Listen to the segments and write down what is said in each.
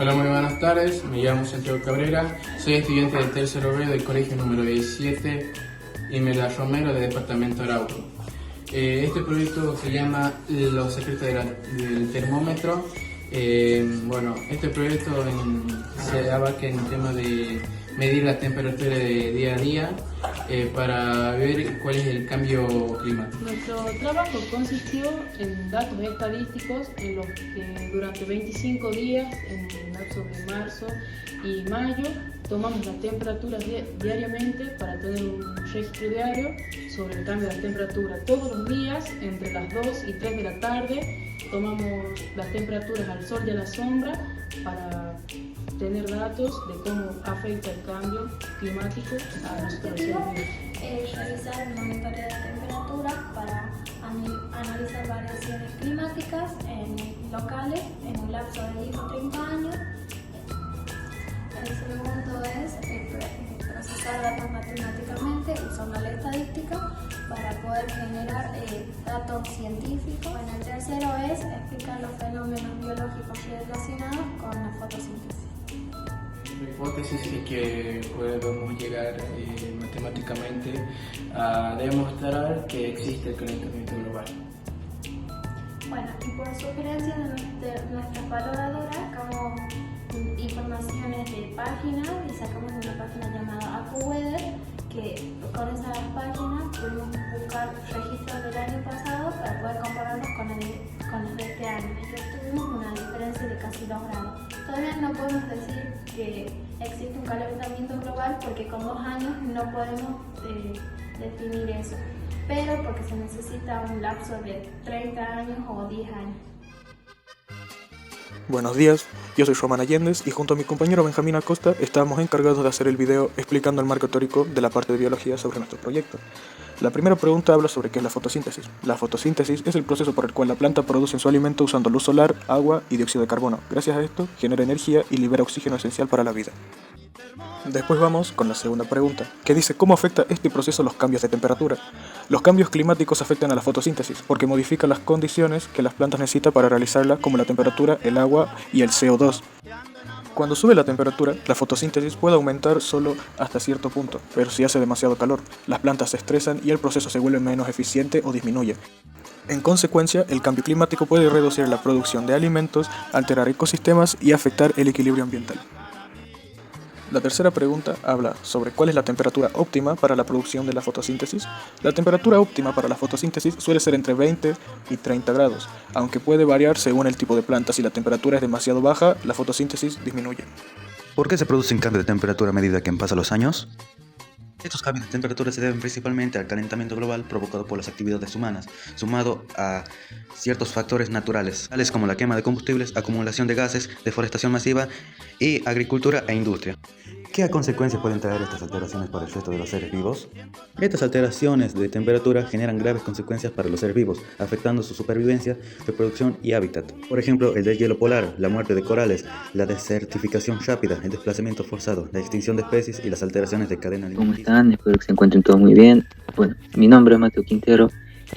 Hola, muy buenas tardes. Me llamo Santiago Cabrera. Soy estudiante del tercero B del colegio número 17 Imelda Romero del departamento Arauco. Este proyecto se llama Los secretos del termómetro. Este proyecto se abarca en el tema de medir la temperatura de día a día para ver cuál es el cambio climático. Nuestro trabajo consistió en datos estadísticos en los que durante 25 días, en el lapso de marzo y mayo, tomamos las temperaturas diariamente para tener un registro diario sobre el cambio de la temperatura. Todos los días, entre las 2 y 3 de la tarde, tomamos las temperaturas al sol y a la sombra para tener datos de cómo afecta el cambio climático a nuestros seres vivos. Realizar el monitoreo de temperatura para analizar variaciones climáticas locales en un lapso de 10 o 30 años. El segundo es procesar datos matemáticamente usando la estadística para poder generar datos científicos. Bueno, el tercero es explicar los fenómenos biológicos relacionados con la fotosíntesis. La hipótesis es que podemos llegar matemáticamente a demostrar que existe el calentamiento global. Bueno, y por sugerencia de nuestras valoradoras sacamos informaciones de páginas y sacamos una página llamada AccuWeather, que con esas páginas pudimos buscar registros del año pasado para poder compararlos con los de este año. Y tuvimos una diferencia de casi 2 grados. Todavía no podemos decir que existe un calentamiento global porque con 2 años no podemos definir eso, pero porque se necesita un lapso de 30 años o 10 años. Buenos días, yo soy Román Allendez y junto a mi compañero Benjamín Acosta estábamos encargados de hacer el video explicando el marco teórico de la parte de biología sobre nuestro proyecto. La primera pregunta habla sobre qué es la fotosíntesis. La fotosíntesis es el proceso por el cual la planta produce su alimento usando luz solar, agua y dióxido de carbono. Gracias a esto genera energía y libera oxígeno esencial para la vida. Después vamos con la segunda pregunta, que dice cómo afecta este proceso los cambios de temperatura. Los cambios climáticos afectan a la fotosíntesis porque modifican las condiciones que las plantas necesitan para realizarla, como la temperatura, el agua y el CO2. Cuando sube la temperatura, la fotosíntesis puede aumentar solo hasta cierto punto, pero si hace demasiado calor, las plantas se estresan y el proceso se vuelve menos eficiente o disminuye. En consecuencia, el cambio climático puede reducir la producción de alimentos, alterar ecosistemas y afectar el equilibrio ambiental. La tercera pregunta habla sobre cuál es la temperatura óptima para la producción de la fotosíntesis. La temperatura óptima para la fotosíntesis suele ser entre 20 y 30 grados, aunque puede variar según el tipo de planta. Si la temperatura es demasiado baja, la fotosíntesis disminuye. ¿Por qué se produce un cambio de temperatura a medida que pasan los años? Estos cambios de temperatura se deben principalmente al calentamiento global provocado por las actividades humanas, sumado a ciertos factores naturales, tales como la quema de combustibles, acumulación de gases, deforestación masiva y agricultura e industria. ¿Qué consecuencias pueden traer estas alteraciones para el resto de los seres vivos? Estas alteraciones de temperatura generan graves consecuencias para los seres vivos, afectando su supervivencia, reproducción y hábitat. Por ejemplo, el deshielo polar, la muerte de corales, la desertificación rápida, el desplazamiento forzado, la extinción de especies y las alteraciones de cadena alimenticia. ¿Cómo están? Espero que se encuentren todos muy bien. Bueno, mi nombre es Mateo Quintero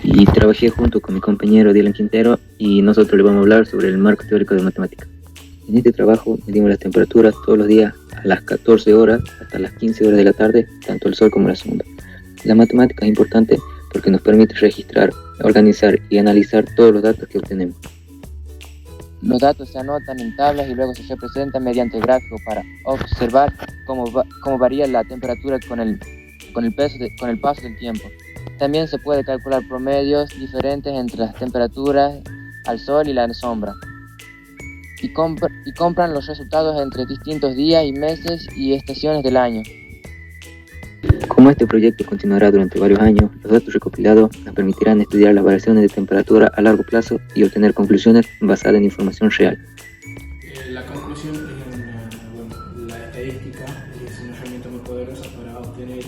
y trabajé junto con mi compañero Dylan Quintero y nosotros le vamos a hablar sobre el marco teórico de matemáticas. En este trabajo medimos las temperaturas todos los días a las 14 horas hasta las 15 horas de la tarde, tanto el sol como la sombra. La matemática es importante porque nos permite registrar, organizar y analizar todos los datos que obtenemos. Los datos se anotan en tablas y luego se representan mediante gráficos para observar cómo varía la temperatura con el paso del tiempo. También se puede calcular promedios diferentes entre las temperaturas al sol y la sombra. Y compran los resultados entre distintos días y meses y estaciones del año. Como este proyecto continuará durante varios años, los datos recopilados nos permitirán estudiar las variaciones de temperatura a largo plazo y obtener conclusiones basadas en información real. La conclusión es la estadística es una herramienta muy poderosa para obtener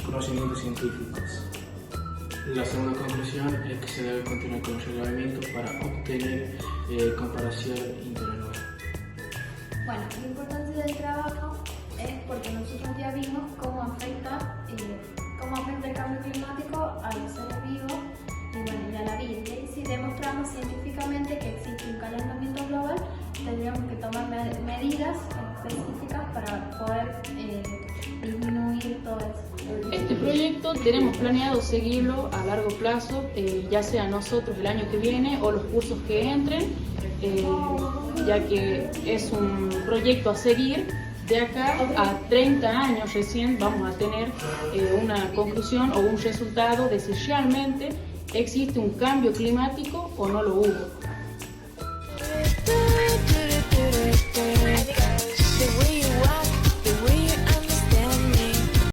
conocimientos científicos. La segunda conclusión es que se debe continuar con el relevamiento para obtener comparación interanual. Bueno, la importancia del trabajo es porque nosotros ya vimos cómo afecta el cambio climático a los seres vivos y a la vida. Y si demostramos científicamente que existe un calentamiento global, tendríamos que tomar medidas medidas específicas para poder disminuir todo eso. Este proyecto tenemos planeado seguirlo a largo plazo, ya sea nosotros el año que viene o los cursos que entren, ya que es un proyecto a seguir. De acá a 30 años recién vamos a tener una conclusión o un resultado de si realmente existe un cambio climático o no lo hubo.